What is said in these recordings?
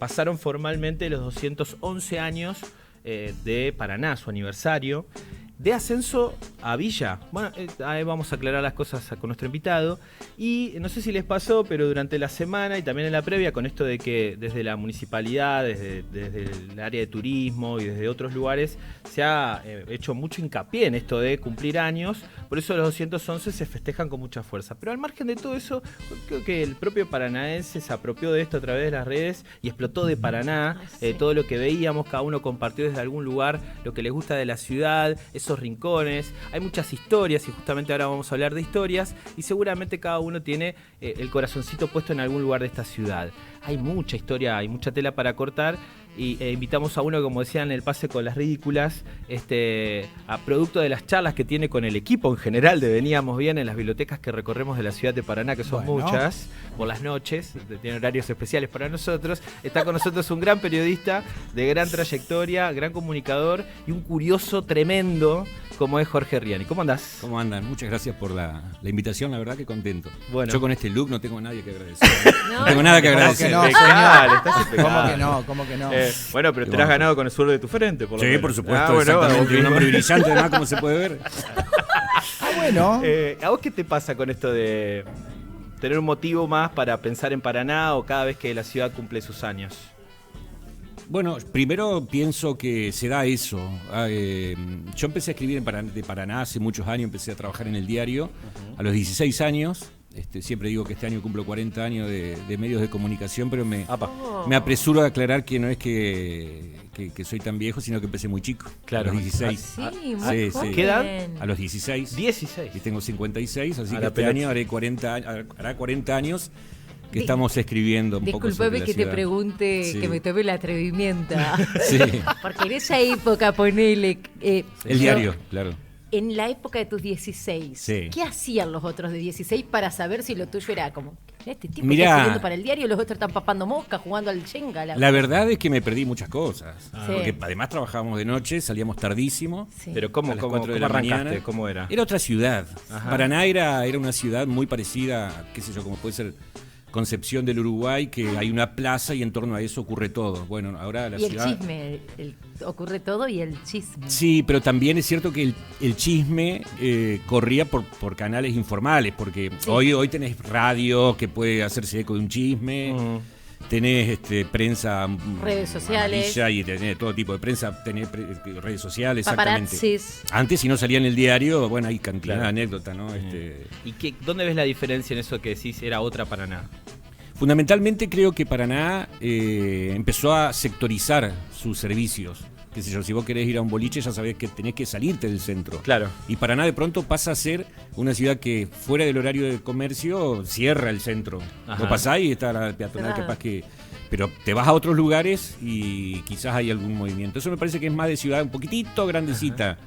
pasaron formalmente los 211 años de Paraná, su aniversario, de ascenso a Villa. Bueno, ahí vamos a aclarar las cosas con nuestro invitado. Y no sé si les pasó, pero durante la semana y también en la previa, con esto de que desde la municipalidad, desde el área de turismo y desde otros lugares, se ha hecho mucho hincapié en esto de cumplir años. Por eso los 211 se festejan con mucha fuerza. Pero al margen de todo eso, creo que el propio paranaense se apropió de esto a través de las redes y explotó de Paraná. Todo lo que veíamos, cada uno compartió desde algún lugar lo que les gusta de la ciudad, esos rincones. Hay muchas historias y justamente ahora vamos a hablar de historias y seguramente cada uno tiene el corazoncito puesto en algún lugar de esta ciudad. Hay mucha historia, hay mucha tela para cortar y invitamos a uno, como decían en el pase con las ridículas, a producto de las charlas que tiene con el equipo en general de Veníamos Bien en las bibliotecas que recorremos de la ciudad de Paraná, que son muchas, por las noches, tiene horarios especiales para nosotros. Está con nosotros un gran periodista de gran trayectoria, gran comunicador y un curioso tremendo como es Jorge Riani. ¿Cómo andás? ¿Cómo andan? Muchas gracias por la invitación, la verdad que contento. Bueno. Yo con este look no tengo a nadie que agradecer. No tengo nada que agradecer. ¿Cómo que no? ¿Cómo que no? Bueno, pero te lo has ganado con el suelo de tu frente, por lo menos. Sí, por supuesto, exactamente. Un hombre brillante, además, como se puede ver. Bueno. ¿A vos qué te pasa con esto de tener un motivo más para pensar en Paraná o cada vez que la ciudad cumple sus años? Bueno, primero pienso que se da eso. Yo empecé a escribir de Paraná hace muchos años, empecé a trabajar en el diario a los 16 años. Siempre digo que este año cumplo 40 años de medios de comunicación, pero me apresuro a aclarar que no es que soy tan viejo, sino que empecé muy chico. Claro. A los 16. Sí. ¿Qué edad? A los 16. 16. Y tengo 56, así A que la este año hará 40 años que estamos escribiendo un poco sobre la que ciudad. te pregunte, que me tome el atrevimiento. Sí. Porque en esa época, ponele... el diario, claro. En la época de tus 16, sí. ¿Qué hacían los otros de 16 para saber si lo tuyo era como... Este tipo Mirá, está escribiendo para el diario y los otros están papando mosca, jugando al Jenga. La verdad es que me perdí muchas cosas. Sí. Porque además trabajábamos de noche, salíamos tardísimo. Sí. Pero ¿cómo arrancaste? Mañana. ¿Cómo era? Era otra ciudad. Ajá. Paraná era una ciudad muy parecida, qué sé yo, como puede ser Concepción del Uruguay, que hay una plaza y en torno a eso ocurre todo. Bueno, ahora la ciudad... Y el chisme, ocurre todo y el chisme. Sí, pero también es cierto que el chisme corría por canales informales, porque sí. hoy tenés radio que puede hacerse eco de un chisme, tenés prensa, redes sociales, y tenés todo tipo de prensa, tenés redes sociales, paparazzis. Exactamente. Antes, si no salía en el diario, bueno, hay cantidad de anécdotas, ¿no? ¿Y dónde ves la diferencia en eso que decís era otra Paraná? Fundamentalmente creo que Paraná empezó a sectorizar sus servicios. Qué sé yo, si vos querés ir a un boliche ya sabés que tenés que salirte del centro. Claro. Y Paraná de pronto pasa a ser una ciudad que fuera del horario de comercio cierra el centro. Vos pasás y está la peatonal capaz que... Pero te vas a otros lugares y quizás hay algún movimiento. Eso me parece que es más de ciudad un poquitito grandecita.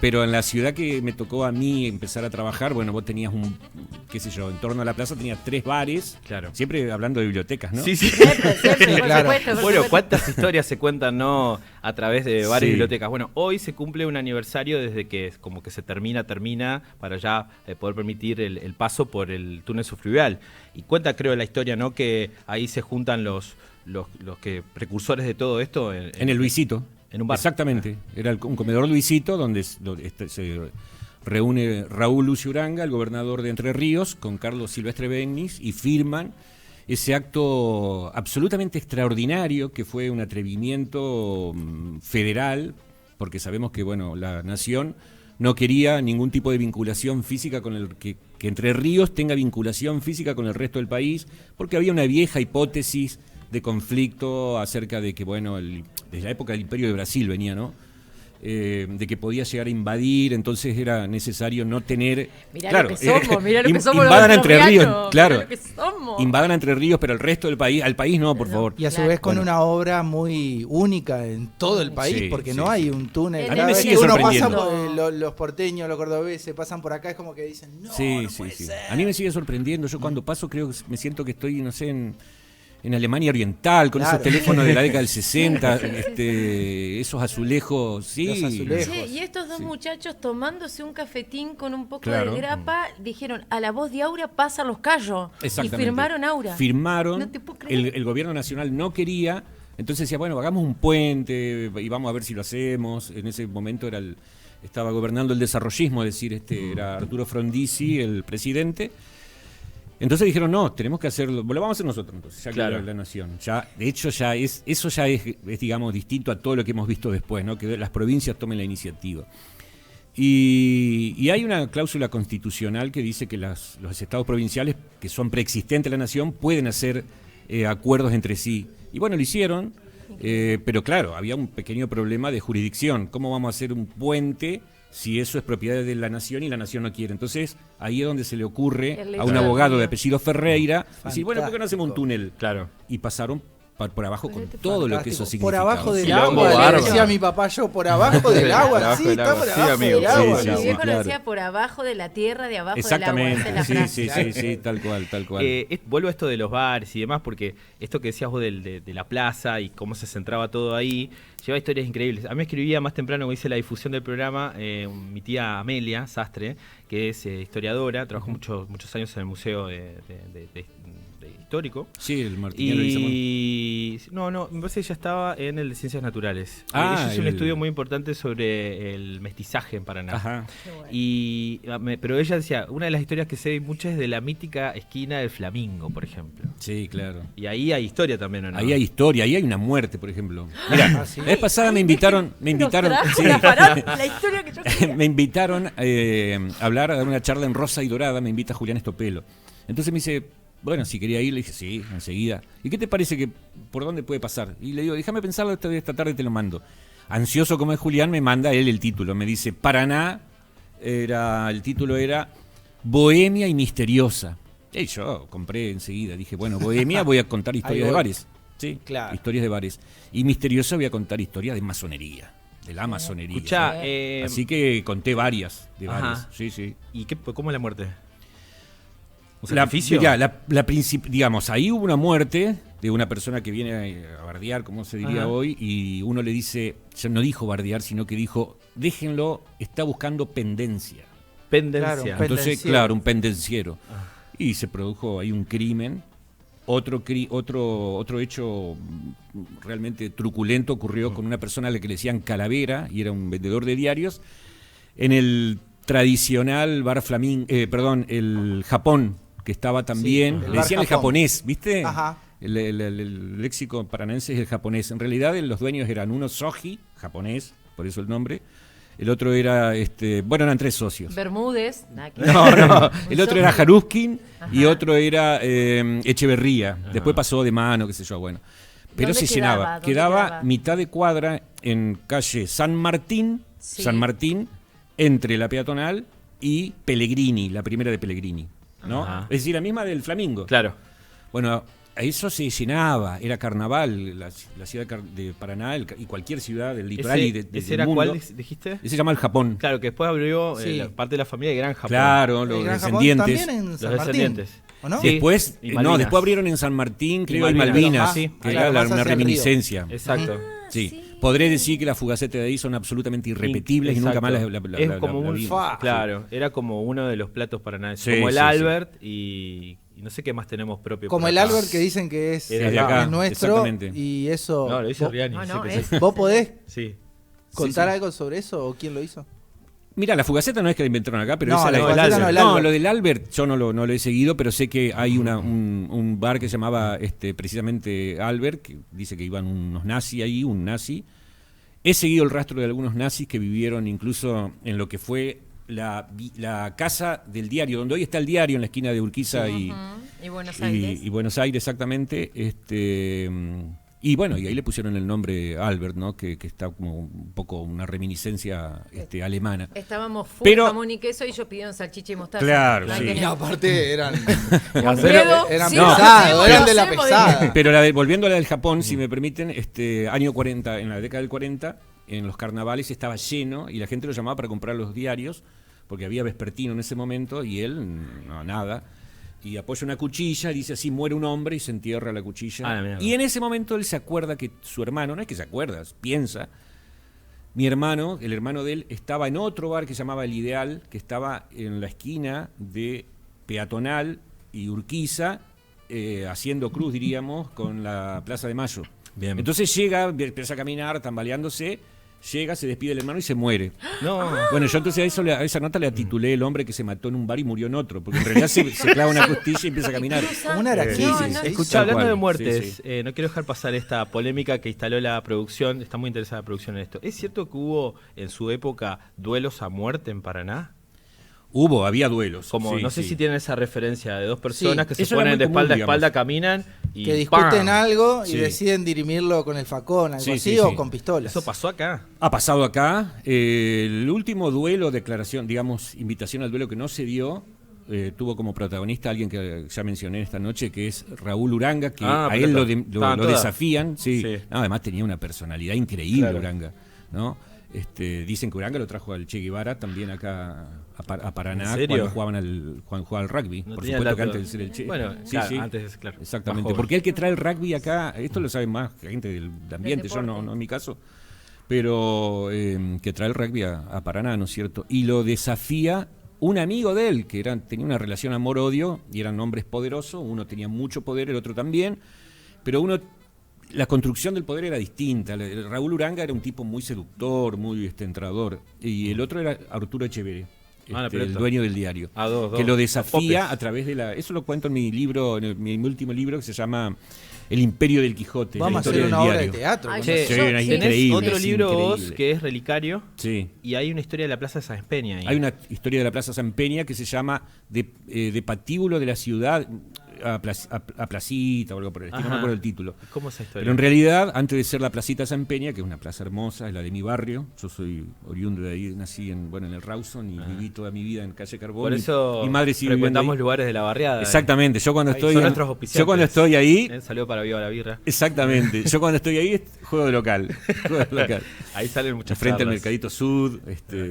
Pero en la ciudad que me tocó a mí empezar a trabajar, bueno, vos tenías qué sé yo, en torno a la plaza tenías 3 bares. Claro. Siempre hablando de bibliotecas, ¿no? Sí. Siempre, claro. Por bueno, supuesto. ¿cuántas historias se cuentan, no, a través de bares y bibliotecas? Bueno, hoy se cumple un aniversario desde que como que se termina para ya poder permitir el paso por el túnel subfluvial. Y cuenta, creo, la historia, ¿no? Que ahí se juntan los precursores de todo esto. En el Luisito. En un bar. Exactamente. Era un comedor Luisito donde se reúne Raúl Lucio Uranga, el gobernador de Entre Ríos, con Carlos Silvestre Begnis y firman ese acto absolutamente extraordinario que fue un atrevimiento federal, porque sabemos que, bueno, la nación no quería ningún tipo de vinculación física con que Entre Ríos tenga vinculación física con el resto del país, porque había una vieja hipótesis de conflicto acerca de que, bueno, desde la época del Imperio de Brasil venía, ¿no? De que podía llegar a invadir, entonces era necesario no tener... Mirá lo que somos invadan Entre Ríos, claro. Somos. Invadan Entre Ríos, pero el resto del país, al país no, por favor. Y a su vez con una obra muy única en todo el país, porque no hay un túnel. A mí me sigue uno sorprendiendo. pasa los porteños, los cordobeses, pasan por acá, es como que dicen, no puede ser. A mí me sigue sorprendiendo. Yo cuando paso me siento que estoy, no sé, en Alemania Oriental, con Claro. esos teléfonos de la década del Sí, 60, sí, sí, esos azulejos, sí. Los azulejos. Che, y estos dos Sí. muchachos tomándose un cafetín con un poco Claro. de grapa, dijeron, a la voz de Aura pasan los callos. Y Exactamente. firmaron Aura. Firmaron, No te puedo creer. el gobierno nacional no quería, entonces decía, bueno, hagamos un puente y vamos a ver si lo hacemos. En ese momento estaba gobernando el desarrollismo, es decir, era Arturo Frondizi, el presidente. Entonces dijeron, no, tenemos que hacerlo, lo vamos a hacer nosotros entonces, ya Claro. que la nación. Ya, de hecho, eso ya es, digamos, distinto a todo lo que hemos visto después, ¿no? Que las provincias tomen la iniciativa. Y hay una cláusula constitucional que dice que los estados provinciales, que son preexistentes a la nación, pueden hacer acuerdos entre sí. Y bueno, lo hicieron, pero claro, había un pequeño problema de jurisdicción. ¿Cómo vamos a hacer un puente si eso es propiedad de la nación y la nación no quiere? Entonces, ahí es donde se le ocurre El a un legislador. abogado de apellido Ferreira decir, bueno, ¿por qué no hacemos un Fantástico. túnel? Claro. Y pasaron por abajo con Fantástico. todo lo que eso Por significaba. abajo del Quilombo agua, le bárbaro. decía a mi papá yo, por abajo del agua, Abajo sí, del está agua. por Sí, abajo amigo, del agua. sí, Mi sí, viejo lo claro. decía por abajo de la tierra, de abajo Exactamente, del agua. Esa es la sí, frase. sí, tal cual. Vuelvo a esto de los bares y demás, porque esto que decías vos de la plaza y cómo se centraba todo ahí, lleva historias increíbles. A mí me escribía más temprano, cuando hice la difusión del programa, mi tía Amelia Sastre, que es historiadora, trabajó muchos años en el Museo de Histórico. Sí, el Martiniano Leguizamón. Y no, me parece que ya estaba en el de Ciencias Naturales. Ah, Ella hizo un el- estudio muy importante sobre el mestizaje en Paraná. Ajá. Qué bueno. Pero ella decía, una de las historias que sé muchas es de la mítica esquina del Flamingo, por ejemplo. Sí, claro. Y ahí hay historia también, ¿o no? Ahí hay historia, ahí hay una muerte, por ejemplo. Mira, sí. la vez pasada me invitaron, Nos trajo sí, la historia que yo quería. me invitaron a hablar, a dar una charla en Rosa y Dorada, me invita Julián Estopelo. Entonces me dice, bueno, si quería ir, le dije, sí, enseguida. ¿Y qué te parece que, por dónde puede pasar? Y le digo, déjame pensarlo, esta tarde te lo mando. Ansioso como es Julián, me manda él el título. Me dice, Paraná, el título era Bohemia y Misteriosa. Y yo compré enseguida, dije, bueno, Bohemia voy a contar historias de voy. bares. Sí, Claro. historias de bares. Y Misteriosa voy a contar historias de masonería, de la masonería. Escuchá, Así que conté varias, de Ajá. varias. Sí, sí. ¿y cómo es la muerte? ¿Un La, sacrificio? mirá, digamos, ahí hubo una muerte de una persona que viene a bardear, como se diría Ajá. hoy, y uno le dice, ya no dijo bardear, sino que dijo, déjenlo, está buscando pendencia. Pendencia. Claro, Entonces, pendenciero. claro, un pendenciero. Ah. Y se produjo ahí un crimen. Otro hecho realmente truculento ocurrió con una persona a la que le decían Calavera, y era un vendedor de diarios, en el tradicional bar el Japón, que estaba también, Sí, el le bar decían el Japón. japonés, ¿viste? Ajá. El léxico paranaense es el japonés. En realidad los dueños eran uno Soji, japonés, por eso el nombre. El otro era, eran 3 socios. Bermúdez. nada que No, ver. no. Un El otro solo. era Jaruskin y Ajá. otro era Echeverría. Después pasó de mano, qué sé yo, bueno. Pero ¿Dónde se quedaba? llenaba. ¿Dónde Quedaba quedaba? mitad de cuadra en calle San Martín, Sí. entre la peatonal y Pellegrini, la primera de Pellegrini. ¿no? Ajá. Es decir, la misma del Flamingo. Claro. Bueno, a eso se llenaba, era carnaval, la ciudad de Paraná y cualquier ciudad del litoral y del ¿Ese era mundo. cuál dijiste? Ese se llama el Japón. Claro, que después abrió Sí. la parte de la familia de Gran Japón. Claro, El los Gran Japón descendientes. también en Los San Martín. descendientes. ¿O no? Sí. Después, Y Malvinas. después abrieron en San Martín, creo, y Malvinas. Malvinas, Sí. que Claro, era más una hacia el río. reminiscencia. Exacto. Sí. Podré decir que las fugacetes de ahí son absolutamente irrepetibles y nunca más las la, Es como un vi. claro, era como uno de los platos paranaenses, Sí, como el sí, Albert y no sé qué más tenemos propio. Como por el acá. Albert que dicen que es, Es de acá, es nuestro exactamente. y eso. No, lo dice ¿Vos, Riani. No, sí no, que es- sí. vos podés Sí. contar sí. algo sobre eso o quién lo hizo? Mira, la fugaceta no es que la inventaron acá, pero No, esa la la fugaceta Albert. no, el No, Albert. lo del Albert yo no lo he seguido, pero sé que hay un bar que se llamaba precisamente Albert, que dice que iban unos nazis ahí, un nazi. He seguido el rastro de algunos nazis que vivieron incluso en lo que fue la casa del diario, donde hoy está el diario en la esquina de Urquiza y Buenos Aires. y Buenos Aires, exactamente. Y bueno, y ahí le pusieron el nombre Albert, ¿no? Que está como un poco una reminiscencia alemana. Estábamos full Pero- jamón y queso y ellos pidieron salchicha y mostaza. Claro, Nada sí. que Y ver. aparte eran, Alfredo, eran sí, pesados, lo eran de la hacemos, pesada. Pero volviendo a la del Japón, si me permiten, año 40, en la década del 40, en los carnavales estaba lleno y la gente lo llamaba para comprar los diarios, porque había vespertino en ese momento y él, no, nada. y apoya una cuchilla, y dice así muere un hombre y se entierra la cuchilla. Ah, la mierda. Y en ese momento él se acuerda que su hermano, no es que se acuerda, piensa, mi hermano, el hermano de él, estaba en otro bar que se llamaba El Ideal, que estaba en la esquina de Peatonal y Urquiza, haciendo cruz, diríamos, con la Plaza de Mayo. Bien. Entonces llega, empieza a caminar, tambaleándose, llega, se despide del hermano y se muere. No. Bueno, yo entonces a esa nota le titulé El hombre que se mató en un bar y murió en otro, porque en realidad se clava una costilla y empieza a caminar. Como una araquiri. No, ¿sí? no, Escucha, Tal hablando cual, de muertes, sí, sí. no quiero dejar pasar esta polémica que instaló la producción. Está muy interesada la producción en esto. ¿Es cierto que hubo en su época duelos a muerte en Paraná? Había duelos. Como sí, no sé sí. si tienen esa referencia de dos personas Sí, que se eso era ponen muy de espalda a común, espalda, digamos. caminan y Que discuten ¡pam! algo y Sí. deciden dirimirlo con el facón, algo Sí, así, sí, o sí. con pistolas. Eso pasó acá. Ha pasado acá. El último duelo, declaración, digamos, invitación al duelo que no se dio, tuvo como protagonista alguien que ya mencioné esta noche, que es Raúl Uranga, que Ah, a él pero lo todas. desafían. Sí. Sí. No, además tenía una personalidad increíble, Claro. Uranga, ¿no? Dicen que Uranga lo trajo al Che Guevara también acá a Paraná, ¿En serio? cuando jugaba al rugby. No Por tenía supuesto que dato. antes de ser el Che. Bueno, Sí, claro, sí. antes, claro. Exactamente, Más joven. porque el que trae el rugby acá, esto lo sabe más gente del ambiente, yo no en mi caso, pero que trae el rugby a Paraná, ¿no es cierto? Y lo desafía un amigo de él, que tenía una relación amor-odio, y eran hombres poderosos, uno tenía mucho poder, el otro también, pero la construcción del poder era distinta. Raúl Uranga era un tipo muy seductor, muy entrador, y el otro era Arturo Echeverri, la el pelota. dueño del diario, A dos, que lo a desafía popes. a través de eso lo cuento en mi libro, mi último libro, que se llama El Imperio del Quijote, Vamos la a historia hacer del una obra de diario. teatro. Ay, con Che, eso. Sí, era tenés increíble, otro es libro vos increíble. que es Relicario Sí. y hay una historia de la Plaza de San Peña ahí. Hay una historia de la Plaza San Peña que se llama de patíbulo de la ciudad a Placita o algo por el estilo, no me Ajá. acuerdo el título. ¿Cómo es esa historia? Pero en realidad, antes de ser la Placita San Peña, que es una plaza hermosa, es la de mi barrio, yo soy oriundo de ahí, nací en el Rawson y viví toda mi vida en calle Carbón. Por eso mi madre sigue viviendo frecuentamos ahí. lugares de la barriada. Exactamente, yo cuando Ahí estoy son nuestros auspiciantes. ahí, Saludo para Viva la Birra. exactamente, yo cuando estoy ahí juego de local. Ahí salen muchas Frente al charlas. Mercadito Sud,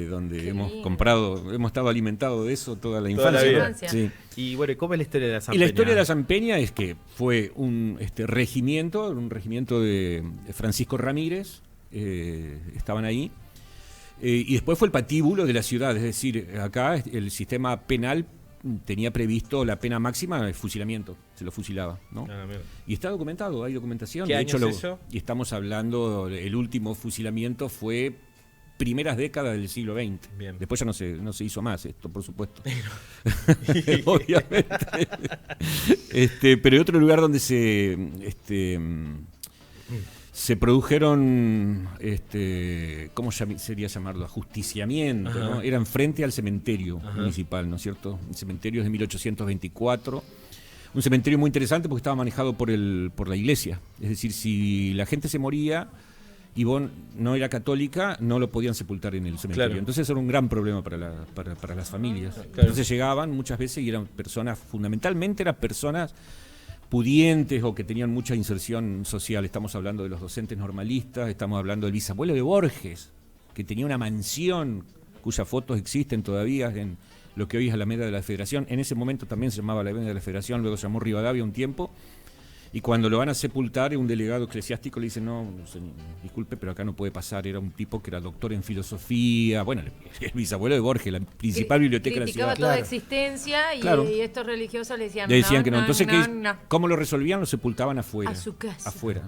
donde Qué hemos lindo. comprado, hemos estado alimentados de eso toda la Toda la infancia. vida. ¿no? Sí. Y bueno, ¿cómo es la historia de la San Y la Peña? historia de la San Peña es que fue un regimiento de Francisco Ramírez, estaban ahí, y después fue el patíbulo de la ciudad, es decir, acá el sistema penal tenía previsto la pena máxima de fusilamiento, se lo fusilaba, ¿no? Ah, mierda. Y está documentado, hay documentación. ¿Qué De año hecho, es eso? y estamos hablando, el último fusilamiento fue primeras décadas del siglo XX. Bien. Después ya no se hizo más esto, por supuesto. Obviamente. Pero hay otro lugar donde se produjeron, ¿cómo sería llamarlo? Ajusticiamiento, Ajá. ¿no? Eran frente al cementerio Ajá. municipal, ¿no es cierto? El cementerio es de 1824. Un cementerio muy interesante porque estaba manejado por la iglesia. Es decir, si la gente se moría y vos no era católica, no lo podían sepultar en el cementerio. Claro. Entonces era un gran problema para las familias. Claro. Entonces llegaban muchas veces y eran personas, fundamentalmente eran personas pudientes o que tenían mucha inserción social. Estamos hablando de los docentes normalistas, estamos hablando del bisabuelo de Borges, que tenía una mansión cuyas fotos existen todavía en lo que hoy es Alameda de la Federación. En ese momento también se llamaba Alameda de la Federación, luego se llamó Rivadavia un tiempo. Y cuando lo van a sepultar, un delegado eclesiástico le dice, no, señor, disculpe, pero acá no puede pasar. Era un tipo que era doctor en filosofía, bueno, el bisabuelo de Borges, la principal biblioteca de la Criticaba ciudad. toda Claro. existencia y, Claro. y estos religiosos le decían, Le decían que no. Entonces, no. ¿cómo lo resolvían? Lo sepultaban afuera. A su casa. Afuera.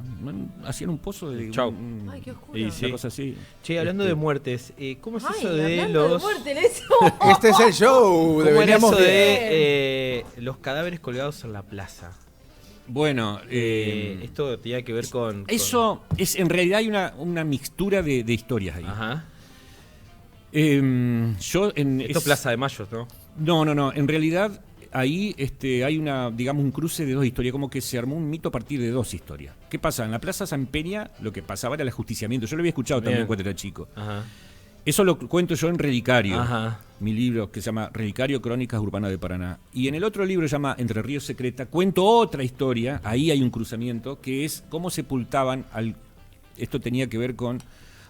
Hacían un pozo de... Chau. Ay, qué oscuro. Y Una sí. cosa así. Che, hablando de muertes, ¿cómo es Ay, eso de hablando los... de muerte, eso. Este es el show. ¿Cómo era Deberíamos eso ver. de los cadáveres colgados en la plaza? Bueno, Esto tenía que ver con... eso es... En realidad hay una mixtura de historias ahí. Ajá. Yo en... Esto es Plaza de Mayo, ¿no? No. En realidad ahí hay digamos, un cruce de dos historias, como que se armó un mito a partir de dos historias. ¿Qué pasa? En la Plaza San Peña lo que pasaba era el ajusticiamiento. Yo lo había escuchado también Bien. cuando era chico. Ajá. Eso lo cuento yo en Relicario, Ajá. mi libro que se llama Relicario, Crónicas Urbanas de Paraná. Y en el otro libro se llama Entre Ríos Secreta, cuento otra historia, ahí hay un cruzamiento, que es cómo sepultaban, esto tenía que ver con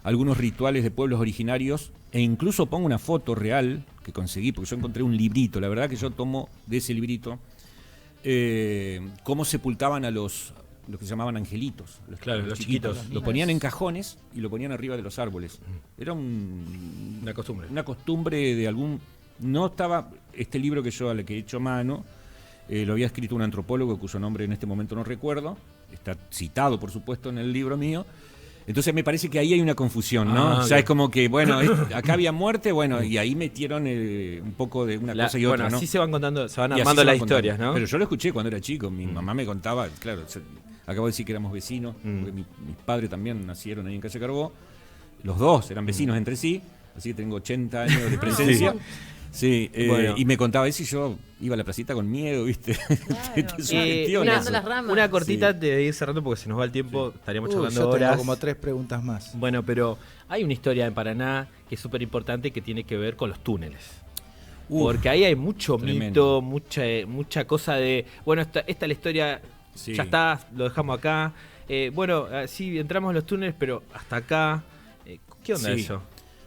algunos rituales de pueblos originarios, e incluso pongo una foto real que conseguí, porque yo encontré un librito, la verdad que yo tomo de ese librito cómo sepultaban a los que se llamaban angelitos. Claro, los chiquitos. Lo ponían en cajones y lo ponían arriba de los árboles. Era Una costumbre. una costumbre de algún... No estaba... Este libro que yo, al que he hecho mano, lo había escrito un antropólogo cuyo nombre en este momento no recuerdo. Está citado, por supuesto, en el libro mío. Entonces me parece que ahí hay una confusión, ¿no? O sea, es como que, bueno, acá había muerte, bueno, y ahí metieron un poco de una cosa y otra, bueno, ¿no? así se van contando, se van Y así armando se las van contando. historias, ¿no? Pero yo lo escuché cuando era chico. Mi mamá me contaba, claro, acabo de decir que éramos vecinos, porque mis padres también nacieron ahí en Calle Carbó. Los dos eran vecinos entre sí, así que tengo 80 años de presencia. Sí, Bueno. y me contaba eso y yo iba a la placita con miedo, ¿viste? Te sugestiona una- eso. las ramas. Una cortita Sí. de ir cerrando porque se nos va el tiempo, estaríamos charlando yo tengo horas. como 3 preguntas más. Bueno, pero hay una historia en Paraná que es súper importante que tiene que ver con los túneles. Porque ahí hay mucho tremendo. mito, mucha cosa de, bueno, esta es la historia, Sí. ya está, lo dejamos acá. Bueno, sí, entramos en los túneles, pero hasta acá. ¿Qué onda Sí. eso?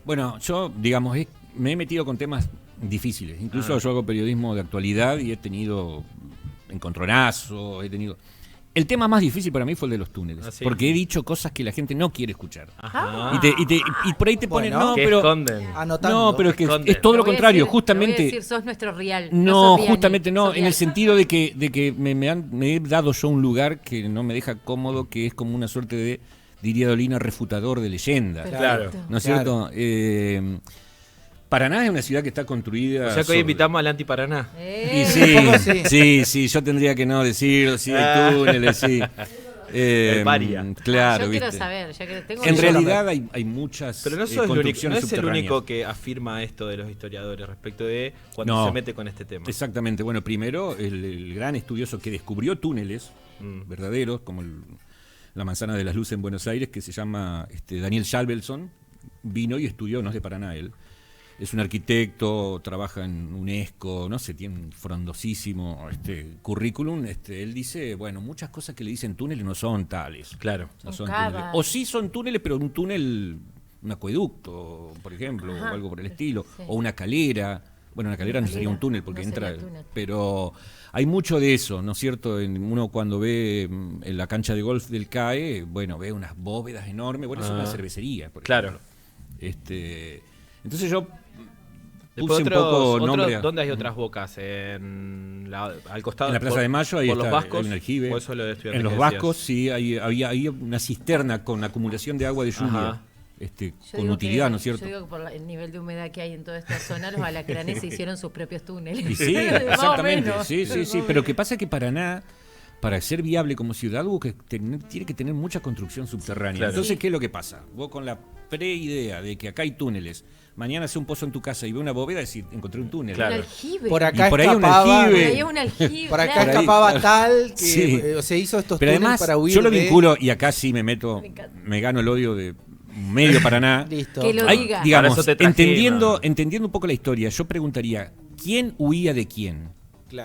Bueno, yo, digamos, me he metido con temas difíciles. Incluso yo hago periodismo de actualidad y he tenido encontronazos, he tenido... El tema más difícil para mí fue el de los túneles. ¿Ah, sí? Porque he dicho cosas que la gente no quiere escuchar. Ajá. Y por ahí te ponen, Bueno. no, ¿Qué pero... esconden? Anotando. No, pero es que Esconden. es todo lo Te voy a contrario, decir- te voy a justamente... decir, sos nuestro real. No, sos Vianney, justamente no, sos en el Vianney. sentido de que me he dado yo un lugar que no me deja cómodo, que es como una suerte de, diría Dolina, refutador de leyenda. Claro. ¿No es Claro. cierto? Paraná es una ciudad que está construida... O sea que hoy sobre- invitamos al anti-Paraná. Y Un poco sí. sí, yo tendría que no decirlo, sí, hay túneles, sí. El paria. Claro, yo quiero ¿viste? saber. Tengo En Sí, realidad hay muchas Pero no, sos el único, construcciones no es el subterráneas. único que afirma esto de los historiadores respecto de cuando No. se mete con este tema. Exactamente. Bueno, primero, el gran estudioso que descubrió túneles verdaderos, como la Manzana de las Luces en Buenos Aires, que se llama Daniel Schalvelson, vino y estudió, no es de Paraná él. Es un arquitecto, trabaja en UNESCO, no sé, tiene un frondosísimo currículum. Él dice, bueno, muchas cosas que le dicen túneles no son tales. Claro. No son Cava. túneles. O sí son túneles, pero un túnel, un acueducto, por ejemplo, Ajá. o algo por el estilo. Sí. O una calera. Bueno, una calera no sería un túnel porque No entra. sería túnel. Pero hay mucho de eso, ¿no es cierto? Uno cuando ve en la cancha de golf del CAE, bueno, ve unas bóvedas enormes. Bueno, eso es una cervecería, por Claro. ejemplo. Entonces yo Después puse un poco nombre. ¿Dónde hay otras bocas? Al costado. En la Plaza de Mayo, ahí por está, los Vascos. hay un aljibe. O eso lo de estudiantes En los que Vascos, decías. sí, había una cisterna con acumulación de agua de lluvia, Ajá. Yo con digo utilidad, que- ¿no es cierto? Yo digo que por el nivel de humedad que hay en toda esta zona, los alacranes se hicieron sus propios túneles. Y sí, Más o exactamente. menos. Sí, sí, sí. Pero que pasa que Paraná, para ser viable como ciudad, tiene que tener mucha construcción subterránea. Claro. Entonces, ¿qué es lo que pasa? Vos con la preidea de que acá hay túneles, mañana hace un pozo en tu casa y ve una bóveda y decís, encontré un túnel. Claro. Un aljibe. Por acá Y por ahí un escapaba. aljibe. Por ahí es un aljibe. Por acá claro. escapaba Claro. tal que Sí. se hizo estos Pero túneles además, para huir yo lo de- vinculo, y acá sí me meto, Me encanta. me gano el odio de medio Paraná. Listo. Que lo Hay, diga. digamos, Para eso te trajimos. entendiendo un poco la historia, yo preguntaría, ¿quién huía de quién?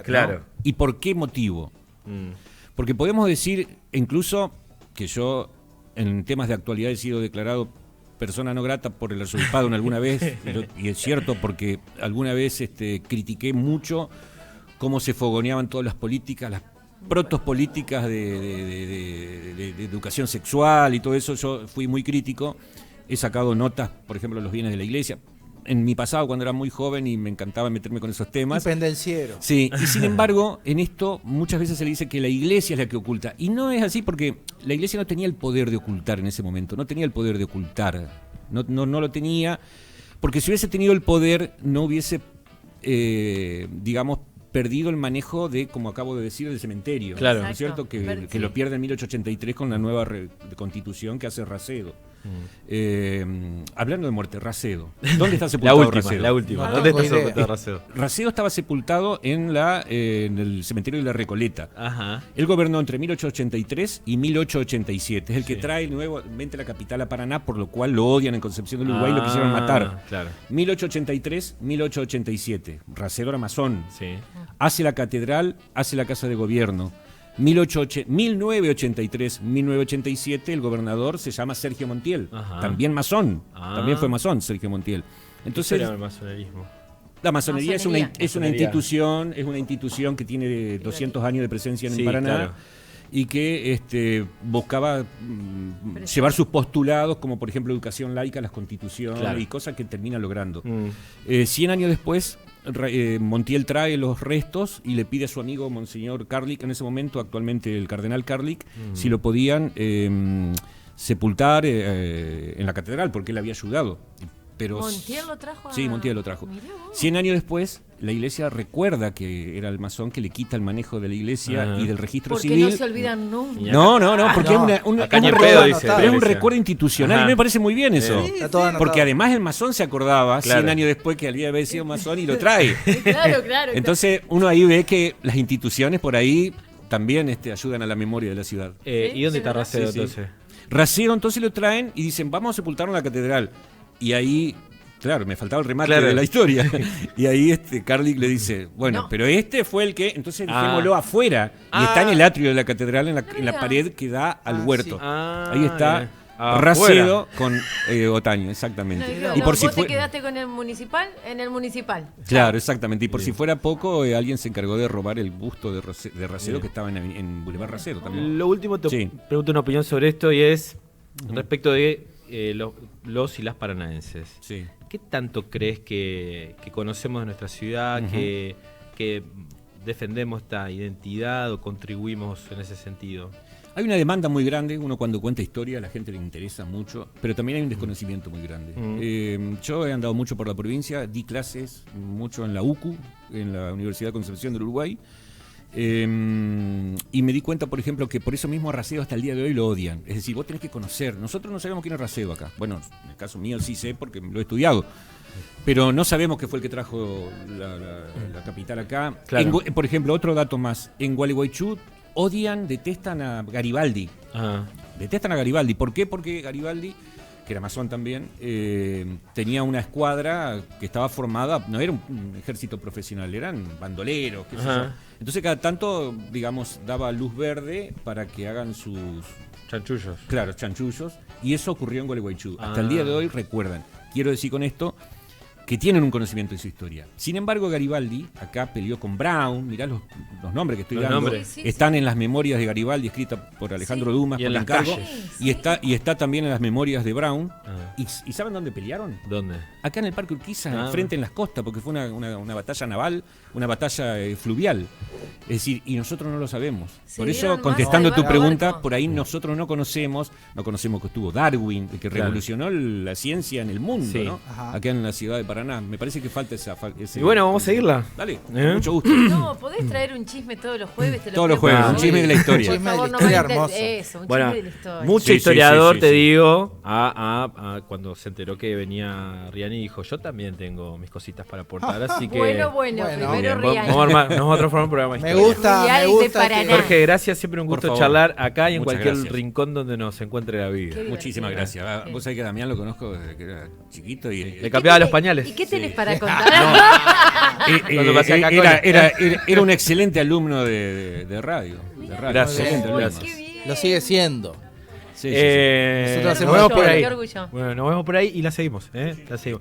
Claro. ¿Y por qué motivo? Mm. Porque podemos decir, incluso, que yo en temas de actualidad he sido declarado persona no grata por el arzobispado en alguna vez, y es cierto porque alguna vez critiqué mucho cómo se fogoneaban todas las políticas, las protopolíticas de educación sexual y todo eso. Yo fui muy crítico, he sacado notas, por ejemplo, los bienes de la iglesia, en mi pasado cuando era muy joven y me encantaba meterme con esos temas. Y pendenciero. Sí, y sin embargo, en esto muchas veces se le dice que la iglesia es la que oculta. Y no es así porque la iglesia no tenía el poder de ocultar en ese momento, no tenía el poder de ocultar, no lo tenía, porque si hubiese tenido el poder no hubiese, digamos, perdido el manejo de, como acabo de decir, del cementerio. Claro. ¿No es cierto? Exacto. Que lo pierde en 1883 con la nueva constitución que hace Racedo. Hablando de muerte, Racedo. ¿Dónde está La sepultado última, Racedo? la última. No ¿Dónde tengo está idea. sepultado Racedo? Racedo estaba sepultado en el cementerio de la Recoleta. Ajá. Él gobernó entre 1883 y 1887. Es el que Sí. trae nuevamente la capital a Paraná, por lo cual lo odian en Concepción del Uruguay y lo quisieron matar. Claro. 1883, 1887. Racedo era masón. Sí. Hace la catedral, hace la casa de gobierno. 1983, 1987, el gobernador se llama Sergio Montiel. Ajá. También masón. Ah. También fue masón Sergio Montiel. ¿Qué Entonces, historia del masonerismo? La masonería es una Masonería. es una institución que tiene 200 años de presencia en Sí, el Paraná. claro. Y que buscaba llevar sus postulados, como por ejemplo educación laica, las constituciones Claro. y cosas que termina logrando. 100 años después, Montiel trae los restos y le pide a su amigo Monseñor Carlick, en ese momento actualmente el cardenal Carlick, si lo podían sepultar en la catedral, porque él había ayudado. Pero ¿Montiel lo trajo? Sí, Montiel lo trajo. Mirá vos. 100 años después, la iglesia recuerda que era el masón que le quita el manejo de la iglesia y del registro Porque civil. no se olvidan nunca. No, porque no. es Acá un ni en recuerdo, pedo, dice pero la es un iglesia. recuerdo institucional. Ajá. Y me parece muy bien eso. Sí, está todo anotado. Porque además el masón se acordaba Claro. 100 años después que había sido masón y lo trae. Claro. Entonces uno ahí ve que las instituciones por ahí también ayudan a la memoria de la ciudad. ¿Y dónde está Racedo Sí, sí. entonces? Rasero entonces lo traen y dicen, vamos a sepultarlo en la catedral. Y ahí, claro, me faltaba el remate Claro. de la historia. Y ahí Carlick le dice, bueno, No. pero este fue el que, entonces dejémoslo afuera. Y está en el atrio de la catedral, en la Mira. pared que da al huerto. sí. Ahí está Afuera. Racedo con Otaño, exactamente. Y por si ¿Vos te fue... quedaste con el municipal? En el municipal. Claro, exactamente. Y por si fuera poco, alguien se encargó de robar el busto de Racedo que estaba en Boulevard Racedo también. Lo último, te Sí. pregunto una opinión sobre esto y es respecto de los y las paranaenses. Sí. ¿Qué tanto crees que conocemos de nuestra ciudad, que defendemos esta identidad o contribuimos en ese sentido? Hay una demanda muy grande, uno cuando cuenta historia a la gente le interesa mucho, pero también hay un desconocimiento muy grande. Yo he andado mucho por la provincia, di clases mucho en la UCU, en la Universidad de Concepción del Uruguay, y me di cuenta, por ejemplo, que por eso mismo a Racedo hasta el día de hoy lo odian. Es decir, vos tenés que conocer. Nosotros no sabemos quién es Racedo acá. Bueno, en el caso mío sí sé porque lo he estudiado. Pero no sabemos qué fue el que trajo la capital acá. Claro. Por ejemplo, otro dato más. En Gualeguaychú detestan a Garibaldi. Detestan a Garibaldi. ¿Por qué? Porque Garibaldi, que era masón también, tenía una escuadra que estaba formada, no era un ejército profesional, eran bandoleros, qué sé yo. Entonces cada tanto, digamos, daba luz verde para que hagan sus... Chanchullos. Claro, chanchullos. Y eso ocurrió en Gualeguaychú. Hasta el día de hoy recuerdan. Quiero decir con esto que tienen un conocimiento de su historia. Sin embargo, Garibaldi acá peleó con Brown. Mirá los nombres que estoy Los dando. nombres. Sí, Están en las memorias de Garibaldi, escritas por Alejandro Dumas, Y por en las encargo. calles. Y está también en las memorias de Brown. Ah. ¿Y saben dónde pelearon? ¿Dónde? Acá en el Parque Urquiza, Ah. enfrente en las costas, porque fue una batalla naval, una batalla fluvial. Es decir, y nosotros no lo sabemos. Se Por eso, dieron contestando masa tu de pregunta, barco. por ahí nosotros no conocemos que estuvo Darwin, que Claro. revolucionó la ciencia en el mundo, Sí. ¿no? Ajá. Acá en la ciudad de Paraná. Me parece que falta ese... Y bueno, vamos a seguirla. Dale, con ¿Eh? mucho gusto. No, podés traer un chisme todos los jueves. Te lo Todos los pido, jueves, por un favor. chisme de la historia. Por Chisme de la favor, no historia me hermoso. Eso, un Bueno, chisme de la historia. mucho Sí, sí, historiador, sí, te sí. digo, cuando se enteró que venía Riani, dijo, yo también tengo mis cositas para aportar, así que... Bueno, Bueno. primero Bien, Rihanna. vamos a transformar un programa Me histórico. gusta, Real me de gusta. Paraná. Jorge, gracias, siempre un Por gusto favor. charlar acá y en Muchas cualquier gracias. rincón donde nos encuentre la vida. Qué Muchísimas divertido. gracias. Sí. Vos sabés que a Damián lo conozco desde que era chiquito y... Le cambiaba los pañales. ¿Y qué tenés Sí. para contar? Cuando pasé a Coca-Cola. Era un excelente alumno de radio. De radio. Gracias. Excelente Uy, alumno. qué bien. Lo sigue siendo. Sí, sí, sí. Nosotros nos hacemos vemos por orgullo, ahí. qué orgullo. Bueno, nos vemos por ahí y la seguimos. La seguimos.